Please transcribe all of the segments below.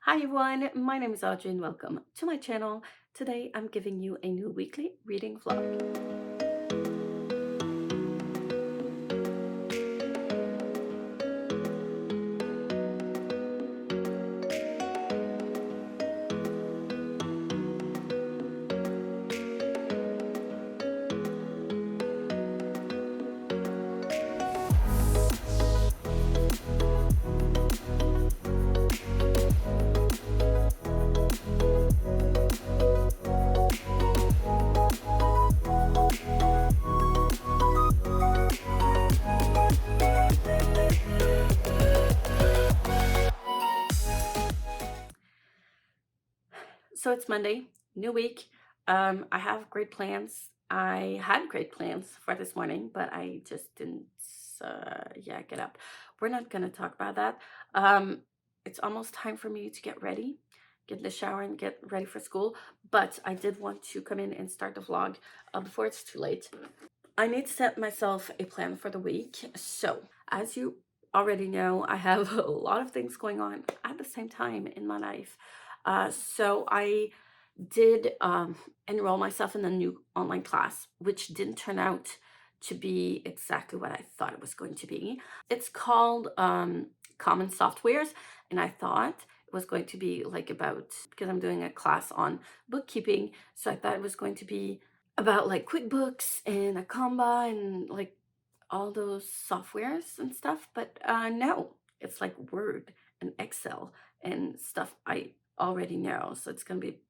Hi everyone, my name is Audrey and welcome to my channel. Today I'm giving you a new weekly reading vlog. So it's Monday, new week. I have great plans. I had great plans for this morning, but I just didn't, get up. We're not gonna talk about that. It's almost time for me to get ready, get in the shower and get ready for school. But I did want to come in and start the vlog before it's too late. I need to set myself a plan for the week. So, as you already know, I have a lot of things going on at the same time in my life. So I did enroll myself in a new online class, which didn't turn out to be exactly what I thought it was going to be. It's called Common Softwares, and I thought it was going to be like about, because I'm doing a class on bookkeeping, so I thought it was going to be about like QuickBooks and a Canva and like all those softwares and stuff. But no, it's like Word and Excel and stuff I already know. So it's gonna be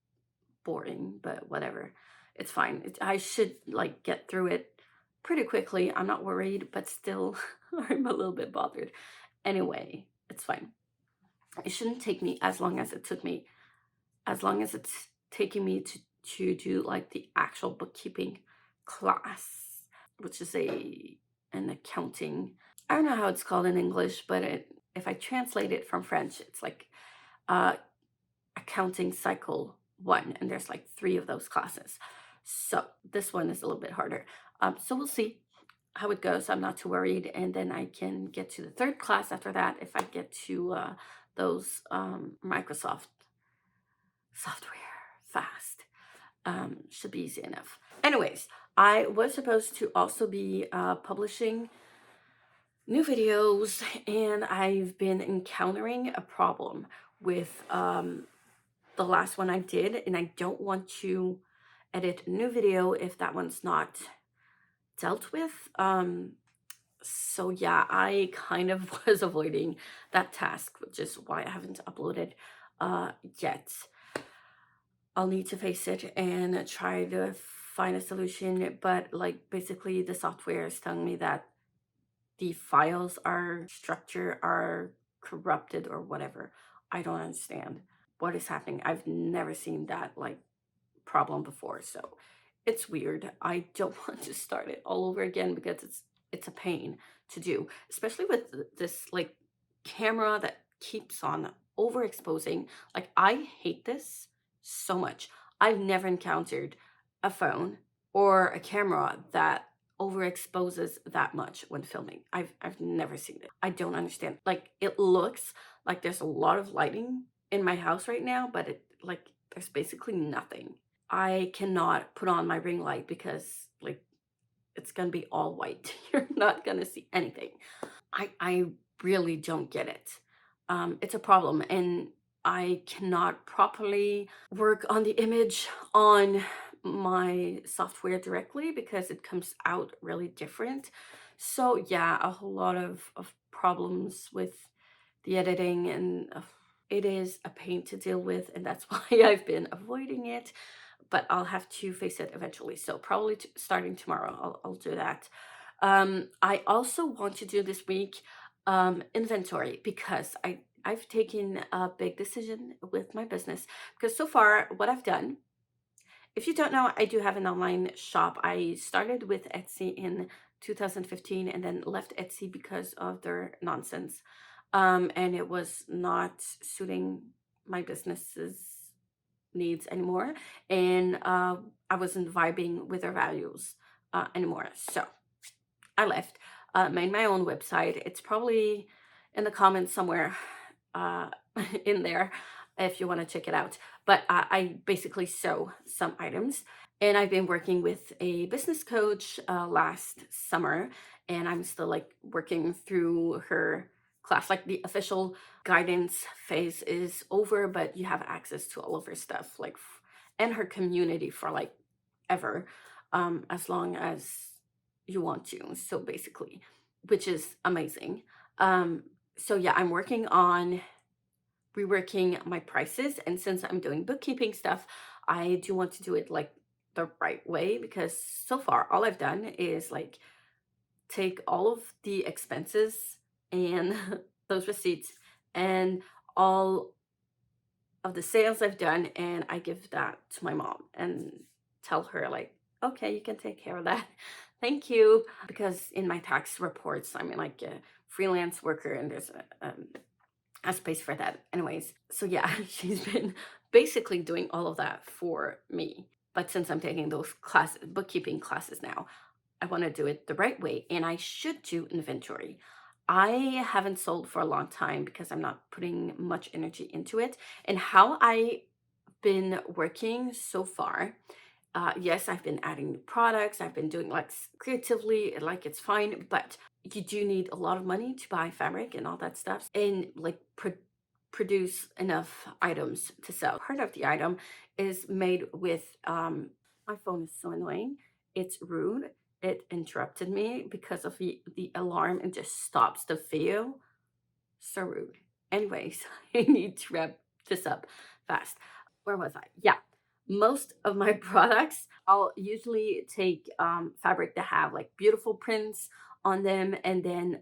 boring, but whatever. It's fine. I should like get through it pretty quickly. I'm not worried, but still I'm a little bit bothered. Anyway, it's fine. It shouldn't take me as long as it took me, as long as it's taking me to do like the actual bookkeeping class, which is an accounting. I don't know how it's called in English, but if I translate it from French, it's like uh, accounting cycle 1, and there's like 3 of those classes. So this one is a little bit harder. So we'll see how it goes. I'm not too worried, and then I can get to the 3rd class after that if I get to those Microsoft software fast. Should be easy enough. Anyways, I was supposed to also be publishing new videos, and I've been encountering a problem with the last one I did, and I don't want to edit a new video if that one's not dealt with. So yeah, I kind of was avoiding that task, which is why I haven't uploaded yet. I'll need to face it and try to find a solution, but like basically the software is telling me that the files are structure are corrupted or whatever. I don't understand what is happening. I've never seen that like problem before, so it's weird. I don't want to start it all over again because it's a pain to do, especially with this like camera that keeps on overexposing. Like I hate this so much. I've never encountered a phone or a camera that overexposes that much when filming. I've never seen it. I don't understand. Like it looks like there's a lot of lighting in my house right now, but it like there's basically nothing. I cannot put on my ring light because like it's gonna be all white. You're not gonna see anything. I really don't get it. It's a problem, and I cannot properly work on the image on my software directly because it comes out really different. So yeah, a whole lot of problems with the editing, and it is a pain to deal with, and that's why I've been avoiding it, but I'll have to face it eventually. So probably starting tomorrow, I'll do that. I also want to do this week inventory because I've taken a big decision with my business, because so far what I've done, if you don't know, I do have an online shop. I started with Etsy in 2015 and then left Etsy because of their nonsense. And it was not suiting my business's needs anymore. And I wasn't vibing with their values anymore. So I left, made my own website. It's probably in the comments somewhere uh, in there. if you want to check it out. But I basically sew some items, and I've been working with a business coach last summer, and I'm still like working through her class. Like the official guidance phase is over, but you have access to all of her stuff, like and her community for like ever, as long as you want to. So basically, which is amazing. Um, so yeah, I'm working on reworking my prices. And since I'm doing bookkeeping stuff, I do want to do it like the right way, because so far all I've done is like take all of the expenses and those receipts and all of the sales I've done, and I give that to my mom and tell her like, okay, you can take care of that. Thank you. Because in my tax reports, I'm like a freelance worker, and there's a space for that anyways. So yeah, she's been basically doing all of that for me. But since I'm taking those classes, bookkeeping classes now, I want to do it the right way, and I should do inventory. I haven't sold for a long time because I'm not putting much energy into it. And how I've been working so far, yes, I've been adding new products. I've been doing like creatively, like it's fine, but you do need a lot of money to buy fabric and all that stuff, and like produce enough items to sell. Part of the item is made with my phone is so annoying. It's rude. It interrupted me because of the alarm and just stops the video. So rude. Anyways, I need to wrap this up fast. Where was I? Yeah. Most of my products, I'll usually take fabric that have like beautiful prints on them, and then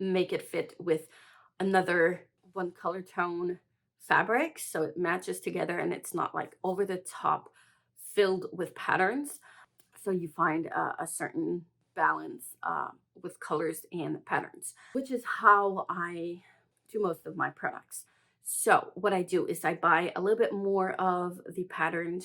make it fit with another one color tone fabric so it matches together and it's not like over the top filled with patterns. So you find a certain balance with colors and patterns, which is how I do most of my products. So what I do is I buy a little bit more of the patterned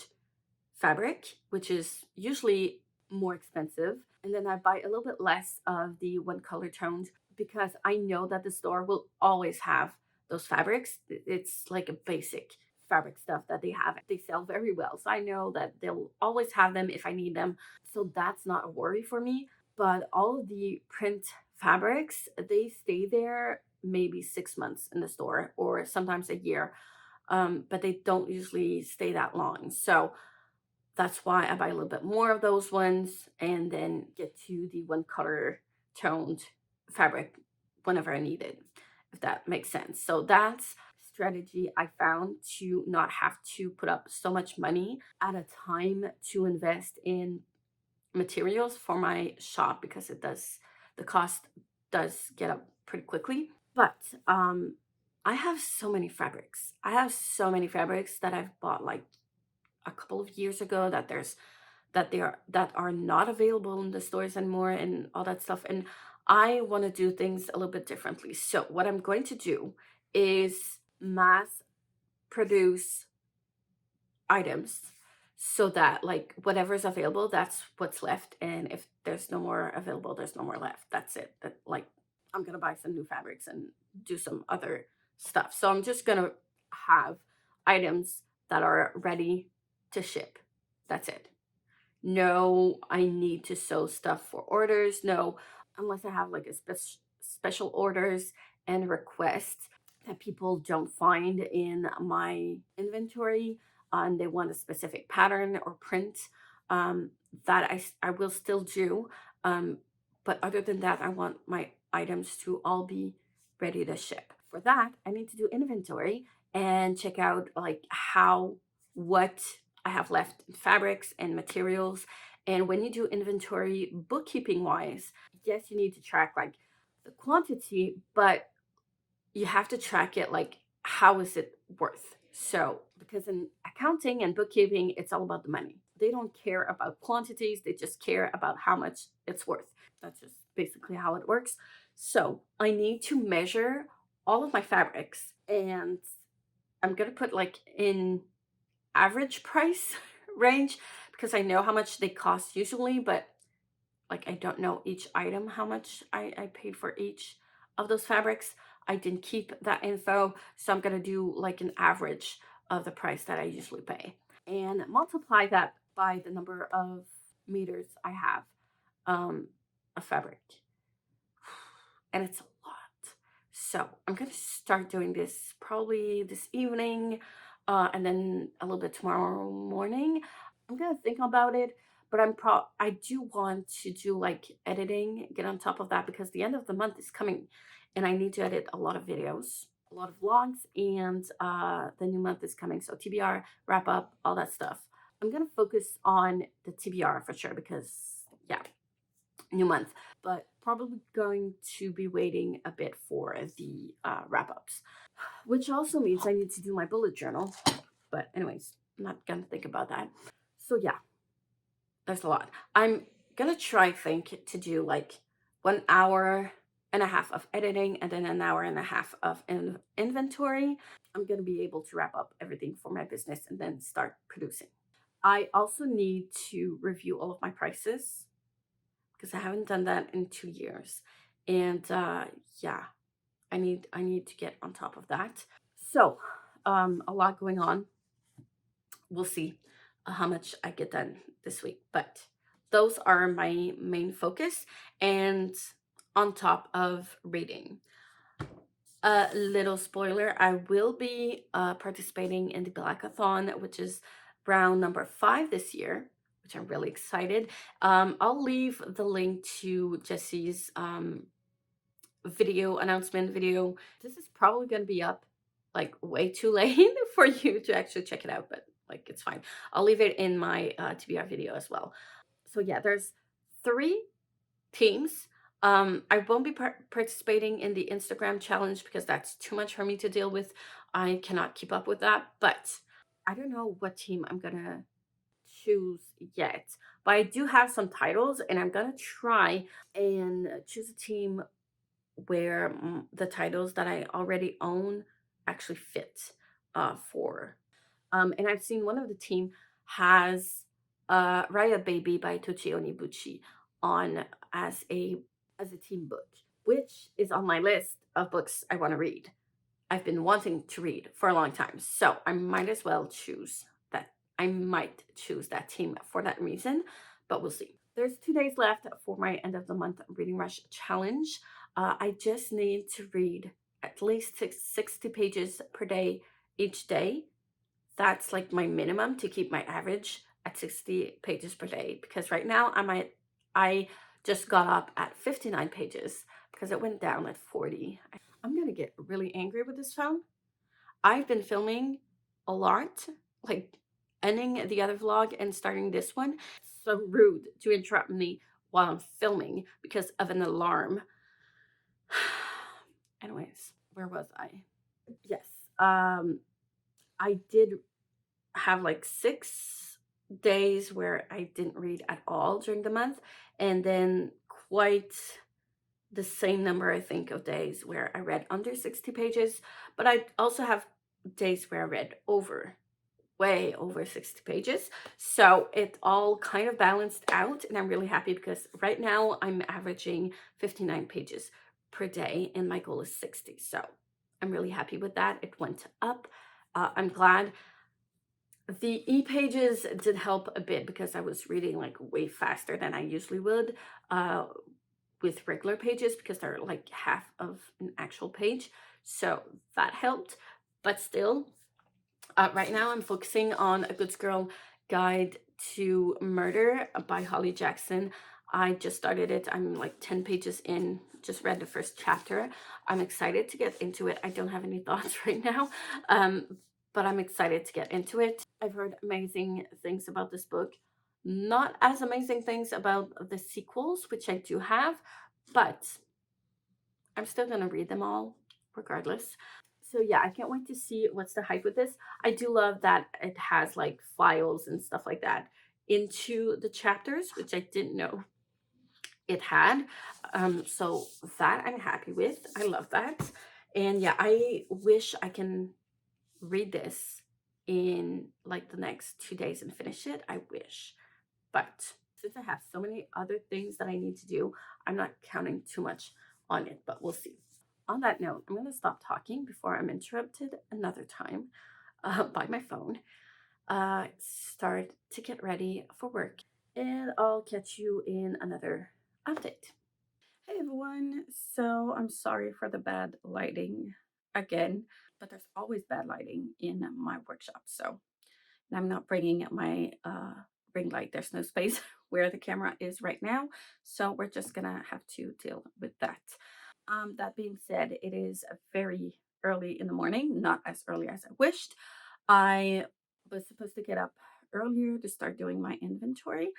fabric, which is usually more expensive. And then I buy a little bit less of the one color tones, because I know that the store will always have those fabrics. It's like a basic fabric stuff that they have. They sell very well. So I know that they'll always have them if I need them. So that's not a worry for me. But all of the print fabrics, they stay there maybe 6 months in the store, or sometimes a year. But they don't usually stay that long. So that's why I buy a little bit more of those ones, and then get to the one color toned fabric whenever I need it, if that makes sense. So that's strategy I found to not have to put up so much money at a time to invest in materials for my shop, because the cost does get up pretty quickly. But I have so many fabrics. I have so many fabrics that I've bought like a couple of years ago, that are not available in the stores anymore and all that stuff. And I want to do things a little bit differently. So what I'm going to do is mass produce items, so that like whatever's available, that's what's left. And if there's no more available, there's no more left. That's it. That like I'm gonna buy some new fabrics and do some other stuff. So I'm just gonna have items that are ready to ship. That's it. No, I need to sew stuff for orders. No, unless I have like a special orders and requests that people don't find in my inventory, and they want a specific pattern or print, that I will still do. Um, but other than that, I want my items to all be ready to ship. For that, I need to do inventory and check out like what I have left in fabrics and materials. And when you do inventory bookkeeping wise, yes, you need to track like the quantity, but you have to track it like how is it worth. So because in accounting and bookkeeping, it's all about the money. They don't care about quantities, they just care about how much it's worth. That's just basically how it works. So I need to measure all of my fabrics, and I'm gonna put like in average price range, because I know how much they cost usually, but like I don't know each item how much I paid for each of those fabrics. I didn't keep that info, so I'm gonna do like an average of the price that I usually pay and multiply that by the number of meters I have of fabric. And it's a lot. So I'm gonna start doing this probably this evening, and then a little bit tomorrow morning. I'm gonna think about it, but I do want to do like editing, get on top of that because the end of the month is coming, and I need to edit a lot of videos, a lot of vlogs, and the new month is coming. So TBR, wrap up, all that stuff. I'm gonna focus on the TBR for sure because yeah, new month, but probably going to be waiting a bit for the wrap ups, which also means I need to do my bullet journal. But, anyways, I'm not gonna think about that. So, yeah, there's a lot. I'm gonna try, think, to do like 1 hour and a half of editing and then an hour and a half of inventory. I'm gonna be able to wrap up everything for my business and then start producing. I also need to review all of my prices because I haven't done that in 2 years. And yeah, I need to get on top of that. So a lot going on. We'll see how much I get done this week, but those are my main focus. And on top of reading, a little spoiler, I will be participating in the Blackathon, which is round number 5 this year, which I'm really excited. I'll leave the link to Jesse's video announcement video. This is probably going to be up like way too late for you to actually check it out, but like it's fine. I'll leave it in my TBR video as well. So yeah, there's 3 teams. I won't be participating in the Instagram challenge because that's too much for me to deal with. I cannot keep up with that, but I don't know what team I'm gonna choose yet. But I do have some titles, and I'm gonna try and choose a team where the titles that I already own actually fit for. And I've seen one of the team has Raya Baby by Tochi Onibuchi on as a team book, which is on my list of books I want to read. I've been wanting to read for a long time, so I might as well choose that. I might choose that team for that reason, but we'll see. There's 2 days left for my end of the month reading rush challenge. I just need to read at least 60 pages per day each day. That's like my minimum to keep my average at 60 pages per day, because right now I just got up at 59 pages because it went down at 40. I'm gonna get really angry with this phone. I've been filming a lot, like ending the other vlog and starting this one. So rude to interrupt me while I'm filming because of an alarm. Anyways, where was I? Yes. I did have like 6 days where I didn't read at all during the month, and then quite the same number, I think, of days where I read under 60 pages. But I also have days where I read way over 60 pages. So it all kind of balanced out, and I'm really happy because right now I'm averaging 59 pages per day, and my goal is 60. So I'm really happy with that. It went up. I'm glad. The e-pages did help a bit because I was reading like way faster than I usually would with regular pages because they're like half of an actual page. So that helped. But still, right now I'm focusing on A Good Girl Guide to Murder by Holly Jackson. I just started it. I'm like 10 pages in, just read the first chapter. I'm excited to get into it. I don't have any thoughts right now, but I'm excited to get into it. I've heard amazing things about this book. Not as amazing things about the sequels, which I do have, but I'm still going to read them all regardless. So yeah, I can't wait to see what's the hype with this. I do love that it has like files and stuff like that into the chapters, which I didn't know it had. So that I'm happy with. I love that. And yeah, I wish I can read this in like the next 2 days and finish it. I wish. But since I have so many other things that I need to do, I'm not counting too much on it, but we'll see. on that note, I'm going to stop talking before I'm interrupted another time by my phone. Start to get ready for work, and I'll catch you in another update. Hey everyone, so I'm sorry for the bad lighting again, but there's always bad lighting in my workshop. So I'm not bringing my ring light. There's no space where the camera is right now, so we're just gonna have to deal with that. That being said, it is very early in the morning, not as early as I wished. I was supposed to get up earlier to start doing my inventory,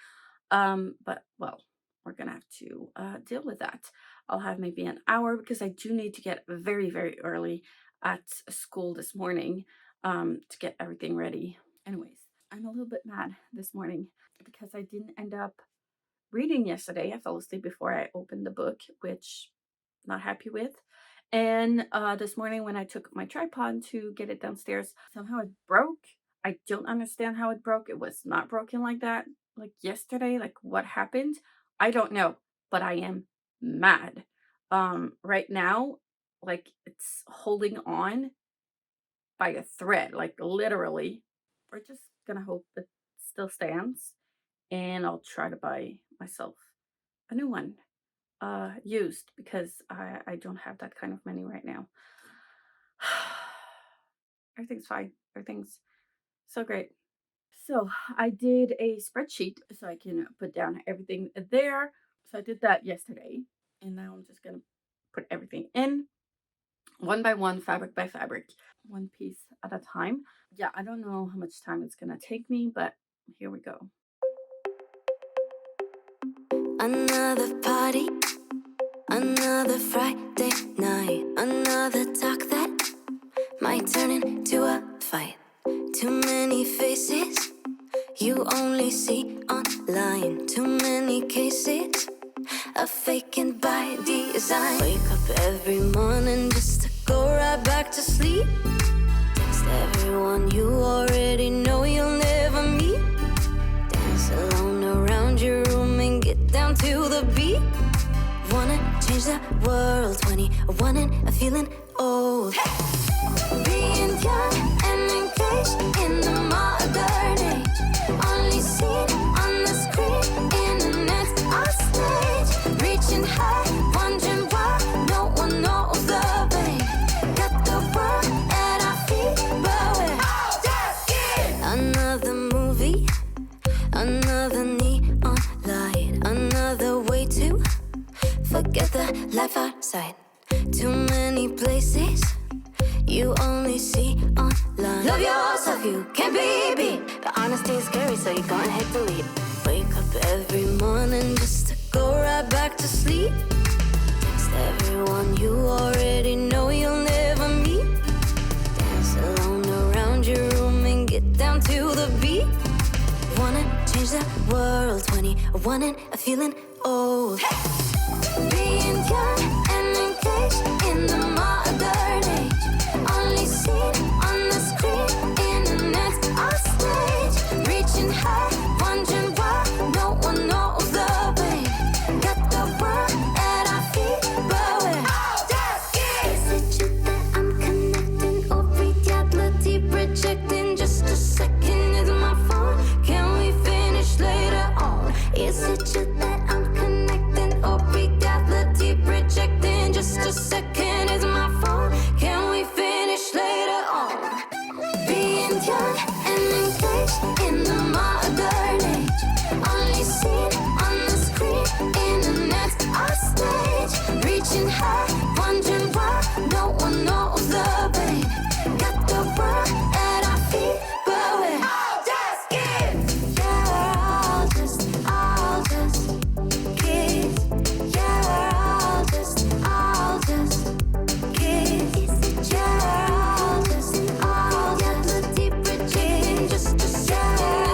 but well, we're gonna have to deal with that. I'll have maybe an hour because I do need to get very, very early at school this morning to get everything ready. Anyways, I'm a little bit mad this morning because I didn't end up reading yesterday. I fell asleep before I opened the book, which not happy with. And this morning when I took my tripod to get it downstairs, somehow it broke. I don't understand how it broke. It was not broken like that, like yesterday. Like what happened? I don't know, but I am mad. Right now, like it's holding on by a thread, like literally. We're just gonna hope it still stands, and I'll try to buy myself a new one used because I don't have that kind of money right now. Everything's fine. Everything's so great. So I did a spreadsheet so I can put down everything there. So I did that yesterday, and now I'm just gonna put everything in one by one, fabric by fabric, one piece at a time. Yeah, I don't know how much time it's gonna take me, but here we go. Another party, another Friday night, another talk that might turn into a fight. Too many faces you only see online. Too many cases of faking by design. Wake up every morning just to go right back to sleep. Text everyone you already know you'll never meet. Dance alone around your room and get down to the beat. Wanna change the world, 21 and feeling old. Hey! Being young and engaged in the modern age. Only seen on the screen, internet's our stage. Reaching high, wondering why no one knows the way. Got the world at our feet, but we're all just kids. Another movie, another neon light, another way to forget the life outside. Too many places you only see online. Love yourself, you can't be beat. But honesty is scary, so you're gonna hate to lead. Wake up every morning just to go right back to sleep. Text everyone you already know you'll never meet. Dance alone around your room and get down to the beat. Wanna change the world, 21 and feeling old. Hey! Being young and engaged in the modern age. Only seen on the screen, internet's our stage. Reaching high, wondering why no one knows the way. Got the world at our feet, but we're all just kids. Is it you that I'm connecting or reality projecting? Just a second, is my phone? Can we finish later on? Is it you that I'm connecting or reality projecting? Just a second, is my phone? Can we finish later on? Being young and engaged in the modern age. Only seen on the screen, internet's our stage. Reaching high, wondering why no one knows the way. Got the world at our feet, but we're all just kids. Yeah, we're all just kids. Yeah, we're all just kids. Yeah, we're all just reality projecting. Just a second,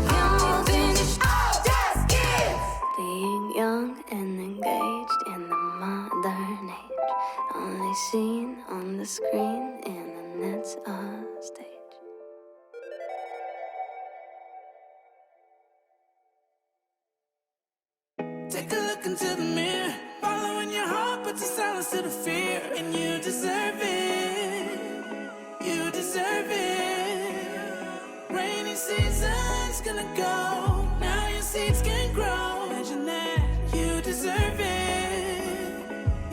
can we finish? All just kids. Being young and engaged in the modern age. Only seen on the screen, internet's our stage. Take a look into the mirror, following your heart, but your silence of the fear, and you deserve it. You deserve it. Rainy season's gonna go. Now your seeds can grow. Imagine that. You deserve it.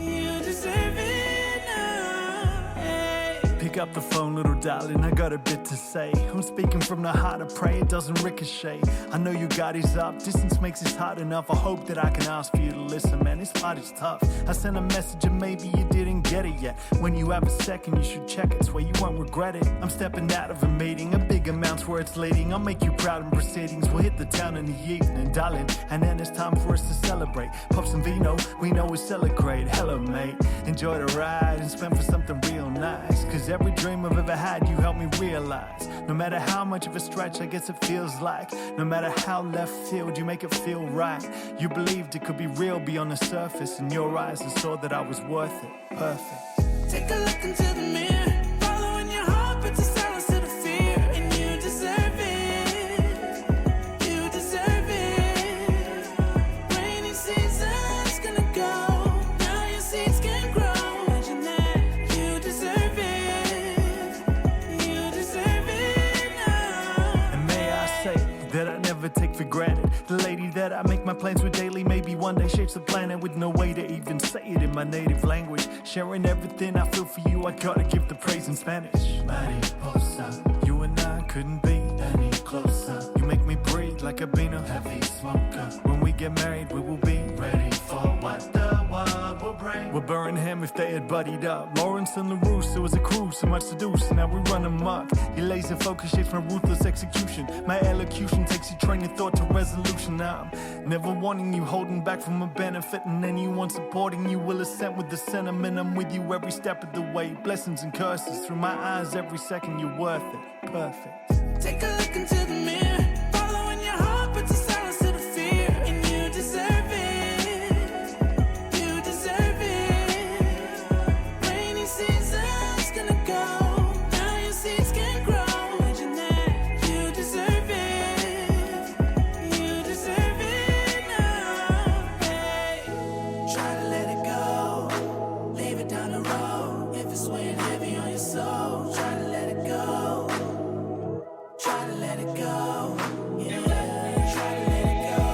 You deserve it now. Hey. Pick up the phone, little darling, I got a bit to say. I'm speaking from the heart, I pray it doesn't ricochet. I know you got his up, distance makes this hard enough. I hope that I can ask for you to listen, man, this part is tough. I sent a message and maybe you didn't get it yet. When you have a second, you should check it, swear you won't regret it. I'm stepping out of a meeting, a big amount's where it's leading. I'll make you proud in proceedings, we'll hit the town in the evening, darling. And then it's time for us to celebrate. Pop some vino, we know we celebrate. Hello, mate, enjoy the ride and spend for something real nice. Cause every dream I've ever had, you helped me realize. No matter how much of a stretch I guess it feels like, no matter how left field, you make it feel right. You believed it could be real beyond the surface. In your eyes I saw that I was worth it. Perfect. Take a look into the mirror, following your heart, but to silence to the fear, and you deserve it. You deserve it. Rainy season's gonna go. Now your seeds can grow. Imagine that. You deserve it. You deserve it now. And may I say that I never take for granted the lady that I make my plans with daily. Maybe one day shapes the planet with no way to even say it in my native language. Sharing everything I feel for you, I gotta give the praise in Spanish. Mariposa, you and I couldn't be any closer. You make me breathe like I've been a heavy smoker. When we get married, we will be ready for what the world will bring. We'll burn him if they had buddied up. Lawrence and LaRousse, it was a cruise, so much to do, so now we run amok. Your laser focus shapes my ruthless execution. My elocution takes your train of thought to resolution. I'm never wanting you, holding back from a benefit, and anyone supporting you will assent with the sentiment. I'm with you every step of the way. Blessings and curses through my eyes every second. You're worth it. Perfect. Take a look into the mirror, following your heart, but to silence to the fear, and you deserve it. You deserve it. Rainy season's gonna go. Now your seeds can grow. Imagine that. You deserve it. You deserve it now. Hey. Try to let it go. Leave it down the road. If it's weighing heavy on your soul, try to let it go. Try to let it go, yeah. Try to let it go.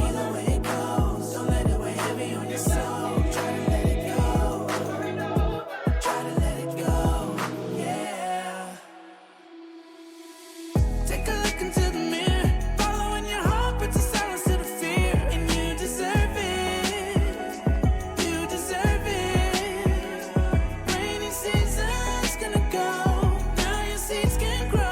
Either way it goes, don't let it weigh heavy on your soul. Try to let it go. Try to let it go, yeah. Take a look into the mirror, following your heart, but to silence to the fear, and you deserve it. You deserve it. Rainy season's gonna go. Now your seeds can grow.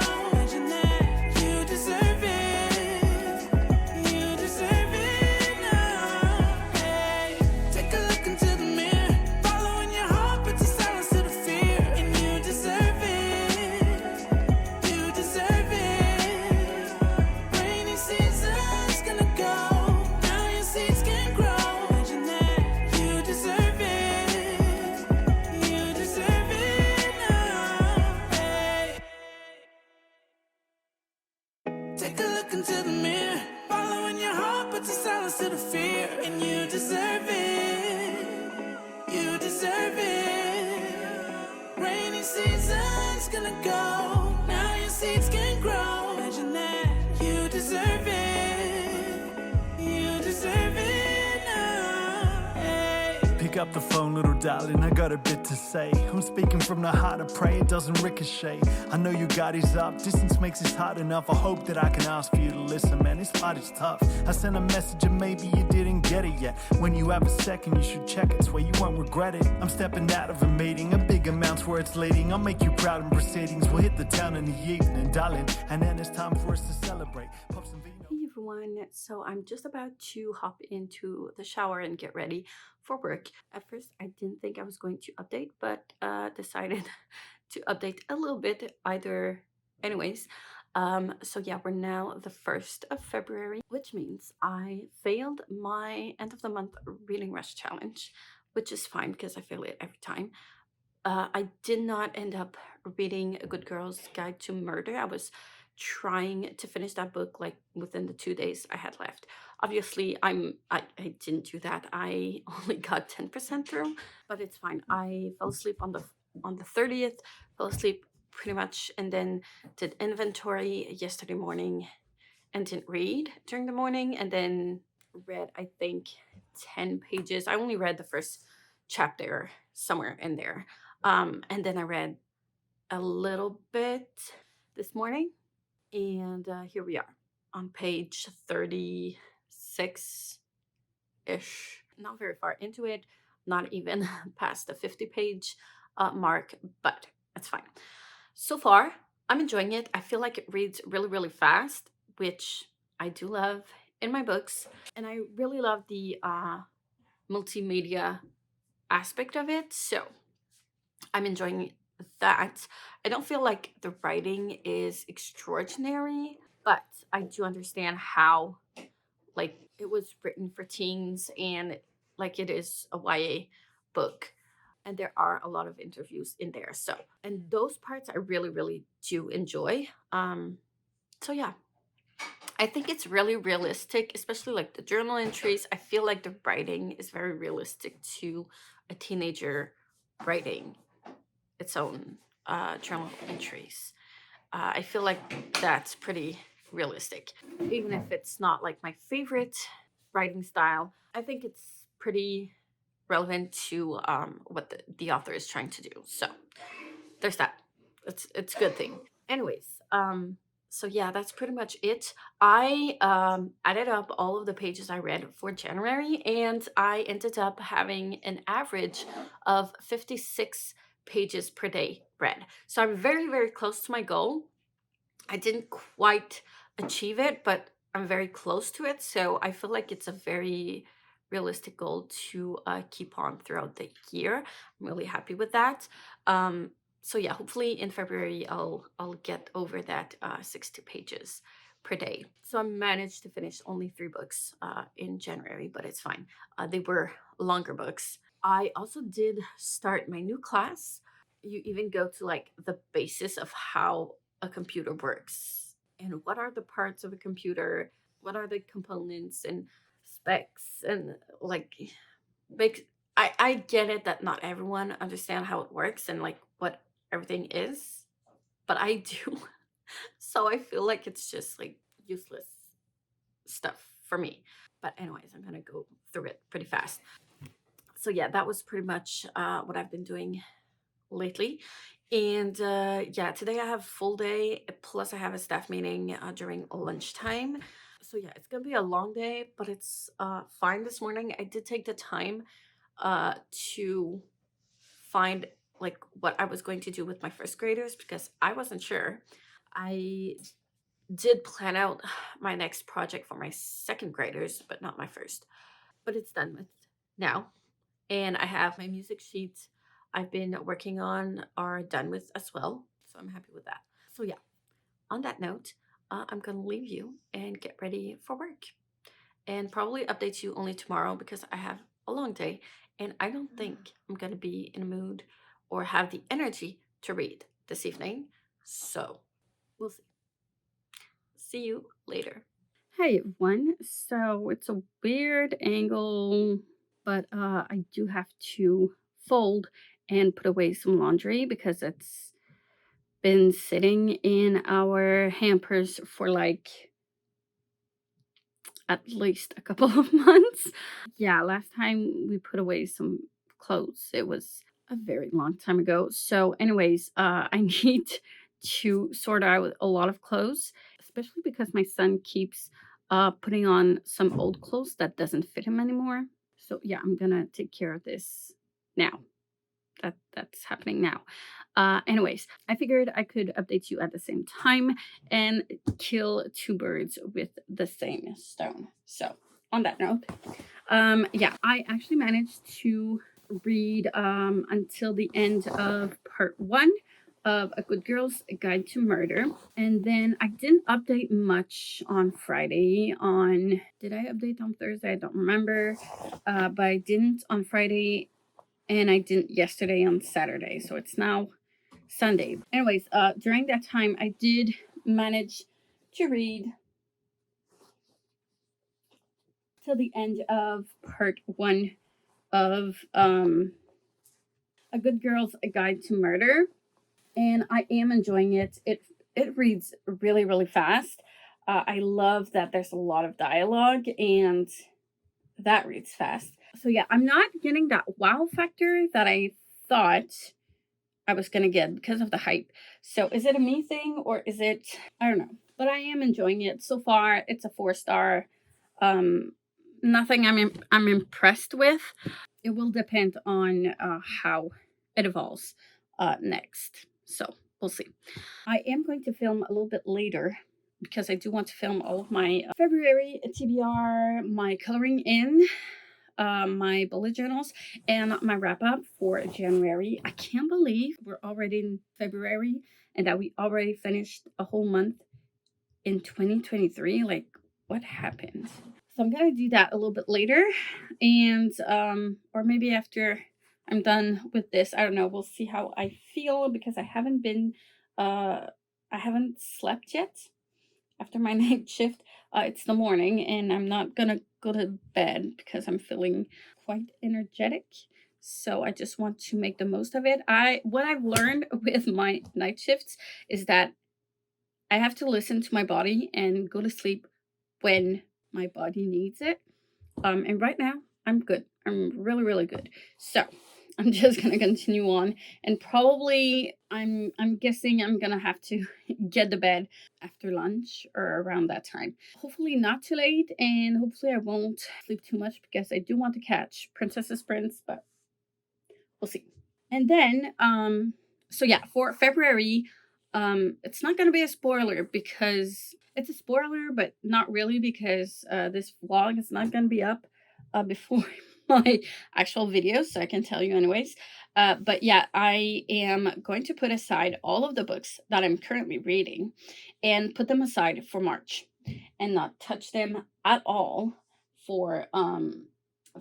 Take a look into the mirror, following your heart, but to silence to the fear, and you deserve it. You deserve it. Rainy season's gonna go. Now your seeds can grow. Imagine that. You deserve it. You deserve it now. Hey. Pick up the phone, little darling, I got a bit to say. I'm speaking from the heart, I pray it doesn't ricochet. I know you got his up, distance makes this hard enough. I hope that I can ask for you to listen, man, this part is tough. I sent a message and maybe you didn't get it yet. When you have a second, you should check it, swear you won't regret it. I'm stepping out of a meeting, a big amount's where it's leading. I'll make you proud in proceedings, we'll hit the town in the evening, darling. And then it's time for us to celebrate. Pop some vino. Hey everyone, so I'm just about to hop into the shower and get ready for work. At first I didn't think I was going to update, but decided to update a little bit either anyways. So yeah, we're now the 1st of February, which means I failed my end of the month reading rush challenge, which is fine because I fail it every time. I did not end up reading A Good Girl's Guide to Murder. I was trying to finish that book like within the 2 days I had left. Obviously, I didn't do that. I only got 10% through, but it's fine. I fell asleep on the 30th, fell asleep pretty much, and then did inventory yesterday morning and didn't read during the morning, and then read, I think, 10 pages. I only read the first chapter somewhere in there. And then I read a little bit this morning, and here we are on page 36 ish. Not very far into it, not even past the 50-page mark, but it's fine. So far, I'm enjoying it. I feel like it reads really, really fast, which I do love in my books. And I really love the multimedia aspect of it. So I'm enjoying that. I don't feel like the writing is extraordinary, but I do understand how, like, it was written for teens and like it is a YA book. And there are a lot of interviews in there. So, and those parts I really, really do enjoy. So yeah, I think it's really realistic, especially like the journal entries. I feel like the writing is very realistic to a teenager writing its own journal entries. I feel like that's pretty realistic. Even if it's not like my favorite writing style, I think it's pretty relevant to what the author is trying to do. So there's that. It's a good thing. Anyways, so yeah, that's pretty much it. I added up all of the pages I read for January, and I ended up having an average of 56 pages per day read. So I'm very, very close to my goal. I didn't quite achieve it, but I'm very close to it. So I feel like it's a very realistic goal to keep on throughout the year. I'm really happy with that. So yeah, hopefully in February I'll get over that 60 pages per day. So I managed to finish only 3 books in January, but it's fine. They were longer books. I also did start my new class. You even go to like the basis of how a computer works and what are the parts of a computer, what are the components and specs, and like make I get it that not everyone understand how it works and like what everything is, but I do. So I feel like it's just like useless stuff for me. But anyways, I'm gonna go through it pretty fast. So yeah, that was pretty much what I've been doing lately. And yeah, today I have full day, plus I have a staff meeting during lunchtime. So yeah, it's gonna be a long day, but it's fine. This morning I did take the time to find like what I was going to do with my first graders because I wasn't sure. I did plan out my next project for my second graders, but not my first. But it's done with now. And I have my music sheets I've been working on are done with as well. So I'm happy with that. So yeah, on that note, I'm going to leave you and get ready for work. And probably update you only tomorrow because I have a long day and I don't think I'm going to be in a mood or have the energy to read this evening. So we'll see. See you later. Hey everyone. So it's a weird angle, but I do have to fold and put away some laundry because it's been sitting in our hampers for like at least a couple of months. Yeah, last time we put away some clothes, it was a very long time ago. So anyways, I need to sort out a lot of clothes, especially because my son keeps putting on some old clothes that doesn't fit him anymore. So yeah, I'm gonna take care of this now. That's happening now. Anyways, I figured I could update you at the same time and kill 2 birds with the same stone. So on that note, yeah, I actually managed to read until the end of part 1 of A Good Girl's Guide to Murder. And then I didn't update much on Friday. Did I update on Thursday? I don't remember. But I didn't on Friday and I didn't yesterday on Saturday. So it's now Sunday. Anyways, during that time, I did manage to read till the end of part 1 of A Good Girl's Guide to Murder, and I am enjoying it. It reads really, really fast. I love that there's a lot of dialogue, and that reads fast. So yeah, I'm not getting that wow factor that I thought I was gonna get because of the hype. So is it a me thing, or is it, I don't know. But I am enjoying it so far. It's a 4-star. Nothing I'm impressed with. It will depend on how it evolves next. So we'll see. I am going to film a little bit later because I do want to film all of my February TBR, my coloring in, my bullet journals, and my wrap up for January. I can't believe we're already in February and that we already finished a whole month in 2023. Like, what happened? So I'm gonna do that a little bit later, and or maybe after I'm done with this. I don't know. We'll see how I feel because I haven't slept yet after my night shift. It's the morning, and I'm not gonna go to bed because I'm feeling quite energetic. So I just want to make the most of it. What I've learned with my night shifts is that I have to listen to my body and go to sleep when my body needs it. And right now I'm good. I'm really, really good. So I'm just gonna continue on, and probably I'm guessing I'm gonna have to get to bed after lunch or around that time. Hopefully not too late, and hopefully I won't sleep too much because I do want to catch Princess's Prince, but we'll see. And then so yeah, for February, it's not gonna be a spoiler because it's a spoiler, but not really because this vlog is not gonna be up before my actual videos, so I can tell you anyways. But yeah, I am going to put aside all of the books that I'm currently reading and put them aside for March and not touch them at all for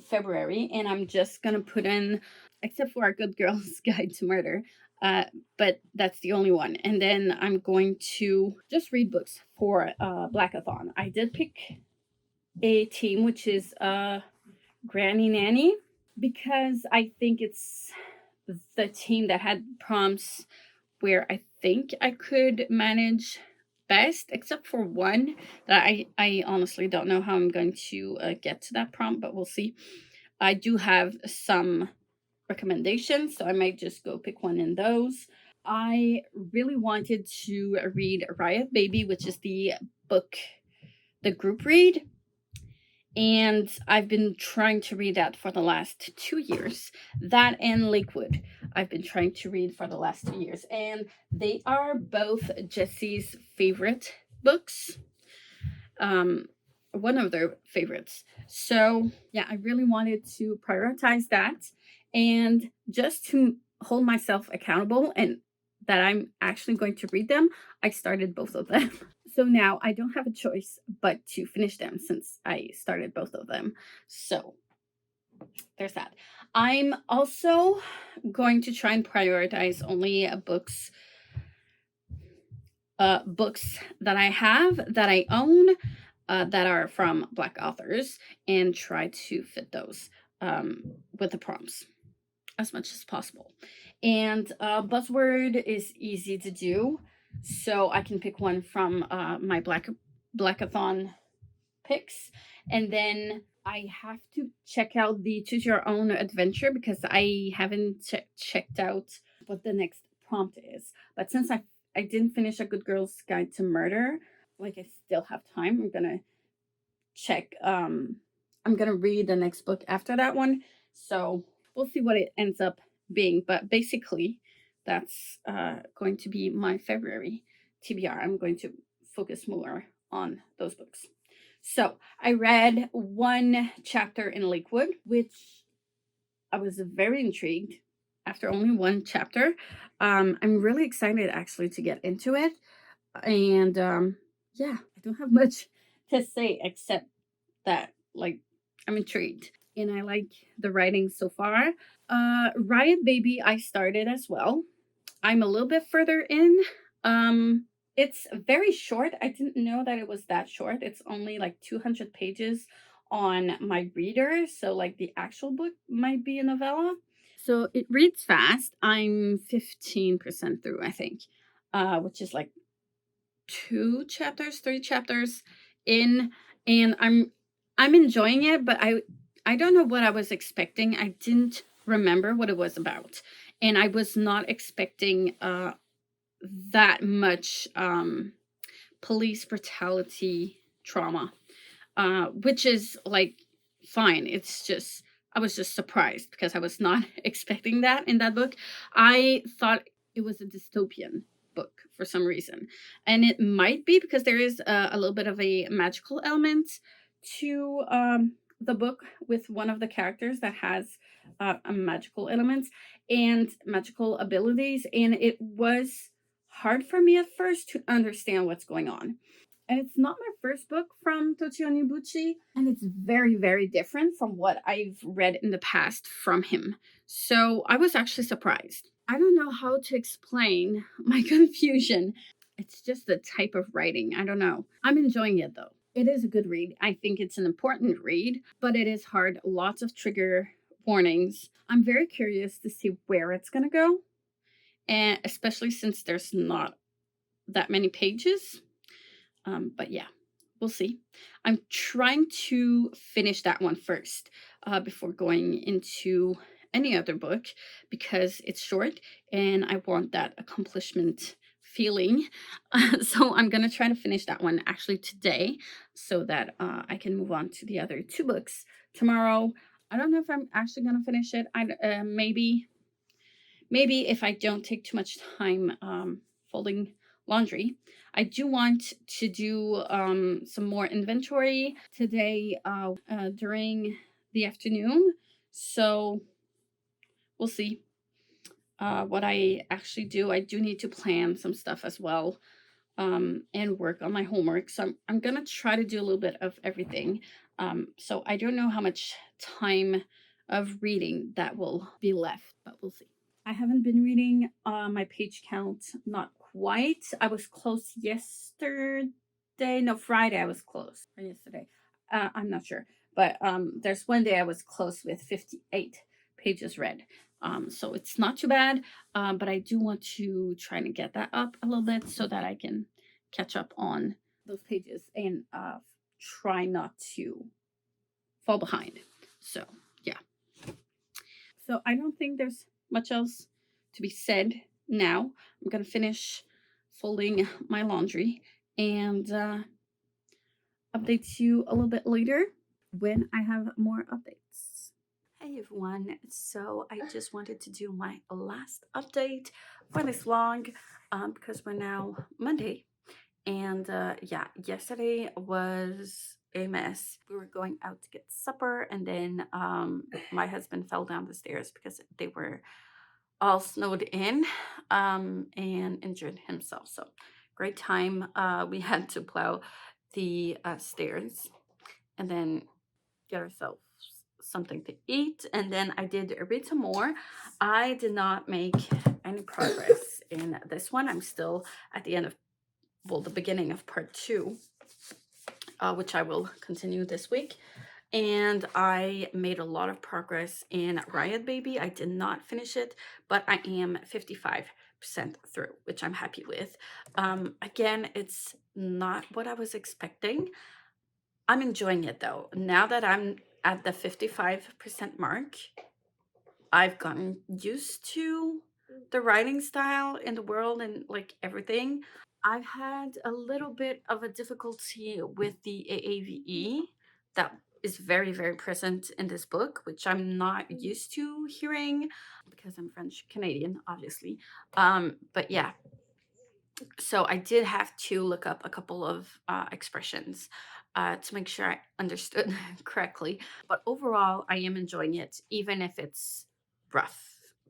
February. And I'm just gonna put in, except for A Good Girl's Guide to Murder, but that's the only one. And then I'm going to just read books for Blackathon. I did pick a team, which is Granny Nanny, because I think it's the team that had prompts where I think I could manage best, except for one that I honestly don't know how I'm going to get to that prompt, but we'll see. I do have some recommendations, so I might just go pick one in those. I really wanted to read Riot Baby, which is the book, the group read, and I've been trying to read that for the last 2 years. That and Lakewood I've been trying to read for the last 2 years, and they are both Jesse's favorite books. One of their favorites. So yeah, I really wanted to prioritize that, and just to hold myself accountable and that I'm actually going to read them, I started both of them. So now I don't have a choice but to finish them since I started both of them. So there's that. I'm also going to try and prioritize only books that I have, that I own, that are from Black authors, and try to fit those with the prompts as much as possible. And buzzword is easy to do, so I can pick one from my Blackathon picks, and then I have to check out the Choose Your Own Adventure because I haven't checked out what the next prompt is. But since I didn't finish A Good Girl's Guide to Murder, like I still have time, I'm gonna check. I'm gonna read the next book after that one, so we'll see what it ends up being. But basically, that's going to be my February TBR. I'm going to focus more on those books. So I read one chapter in Lakewood, which I was very intrigued after only one chapter. I'm really excited actually to get into it. And yeah, I don't have much to say except that, like, I'm intrigued and I like the writing so far. Riot Baby I started as well. I'm a little bit further in. It's very short. I didn't know that it was that short. It's only like 200 pages on my reader. So, like, the actual book might be a novella. So, it reads fast. I'm 15% through, I think, which is like 3 chapters in. And I'm enjoying it, but I don't know what I was expecting. I didn't remember what it was about. And I was not expecting that much police brutality trauma, which is like fine. It's just, I was just surprised because I was not expecting that in that book. I thought it was a dystopian book for some reason. And it might be because there is a little bit of a magical element to the book with one of the characters that has a magical elements and magical abilities. And it was hard for me at first to understand what's going on. And it's not my first book from Tochio Nibuchi, and it's very, very different from what I've read in the past from him. So I was actually surprised. I don't know how to explain my confusion. It's just the type of writing. I don't know. I'm enjoying it though. It is a good read. I think it's an important read, but it is hard. Lots of trigger warnings. I'm very curious to see where it's going to go, and especially since there's not that many pages. But yeah, we'll see. I'm trying to finish that one first before going into any other book because it's short and I want that accomplishment feeling. So I'm going to try to finish that one actually today so that I can move on to the other two books tomorrow. I don't know if I'm actually going to finish it. Maybe if I don't take too much time folding laundry. I do want to do some more inventory today during the afternoon. So we'll see what I actually do. I do need to plan some stuff as well and work on my homework. So I'm going to try to do a little bit of everything. So I don't know how much time of reading that will be left, but we'll see. I haven't been reading my page count, not quite. I was close yesterday. No, Friday I was close. Or yesterday. I'm not sure. But there's one day I was close with 58 pages read. So it's not too bad. But I do want to try to get that up a little bit so that I can catch up on those pages and try not to fall behind. So, yeah. So I don't think there's much else to be said now. I'm going to finish folding my laundry and update you a little bit later when I have more updates. Hey everyone, so I just wanted to do my last update for this vlog because we're now Monday. And yeah, yesterday was a mess. We were going out to get supper, and then my husband fell down the stairs because they were all snowed in and injured himself. So great time. We had to plow the stairs and then get ourselves something to eat. And then I did read some more. I did not make any progress in this one. I'm still at the end of, well, the beginning of part 2, which I will continue this week. And I made a lot of progress in Riot Baby. I did not finish it, but I am 55% through, which I'm happy with. Again, it's not what I was expecting. I'm enjoying it though. Now that I'm at the 55% mark, I've gotten used to the writing style in the world and like everything. I've had a little bit of a difficulty with the AAVE that is very, very present in this book, which I'm not used to hearing because I'm French Canadian, obviously. But yeah, so I did have to look up a couple of expressions to make sure I understood correctly. But overall, I am enjoying it, even if it's rough,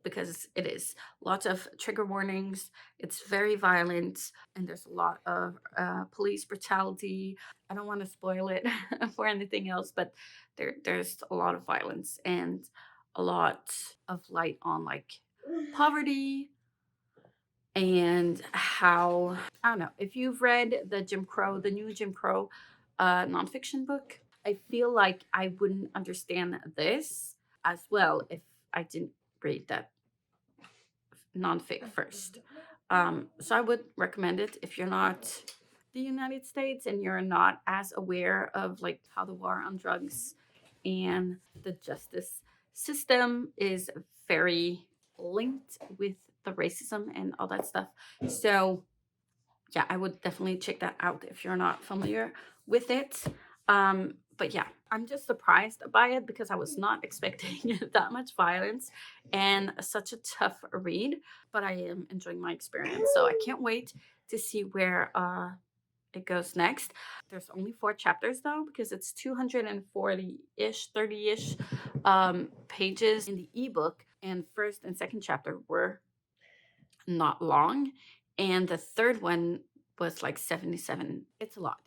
because it is. Lots of trigger warnings. It's very violent, and there's a lot of police brutality. I don't want to spoil it for anything else, but there's a lot of violence and a lot of light on like poverty and how, I don't know, if you've read the new Jim Crow nonfiction book, I feel like I wouldn't understand this as well if I didn't read that nonfic first. So I would recommend it if you're not the United States and you're not as aware of like how the war on drugs and the justice system is very linked with the racism and all that stuff. So yeah, I would definitely check that out if you're not familiar with it. But yeah, I'm just surprised by it because I was not expecting that much violence and such a tough read. But I am enjoying my experience, so I can't wait to see where it goes next. There's only 4 chapters though, because it's 240-ish, 30-ish pages in the ebook, and first and second chapter were not long, and the third one was like 77. It's a lot.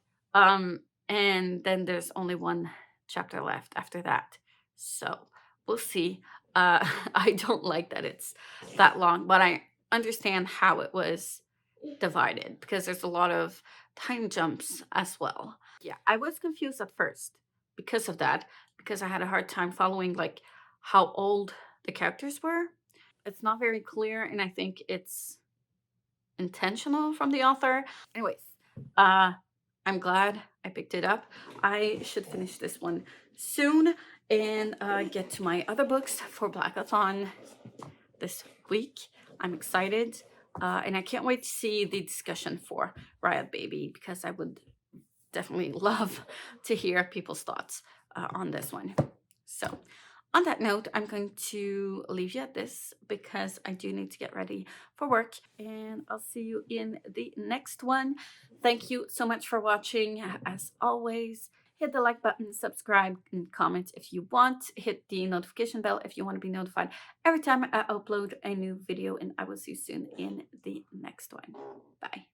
And then there's only 1 chapter left after that. So we'll see. I don't like that it's that long, but I understand how it was divided because there's a lot of time jumps as well. Yeah, I was confused at first because of that, because I had a hard time following like how old the characters were. It's not very clear, and I think it's intentional from the author. Anyways, I'm glad I picked it up. I should finish this one soon and get to my other books for Blackathon this week. I'm excited, and I can't wait to see the discussion for Riot Baby because I would definitely love to hear people's thoughts on this one. So on that note, I'm going to leave you at this because I do need to get ready for work, and I'll see you in the next one. Thank you so much for watching. As always, hit the like button, subscribe, and comment if you want. Hit the notification bell if you want to be notified every time I upload a new video, and I will see you soon in the next one. Bye.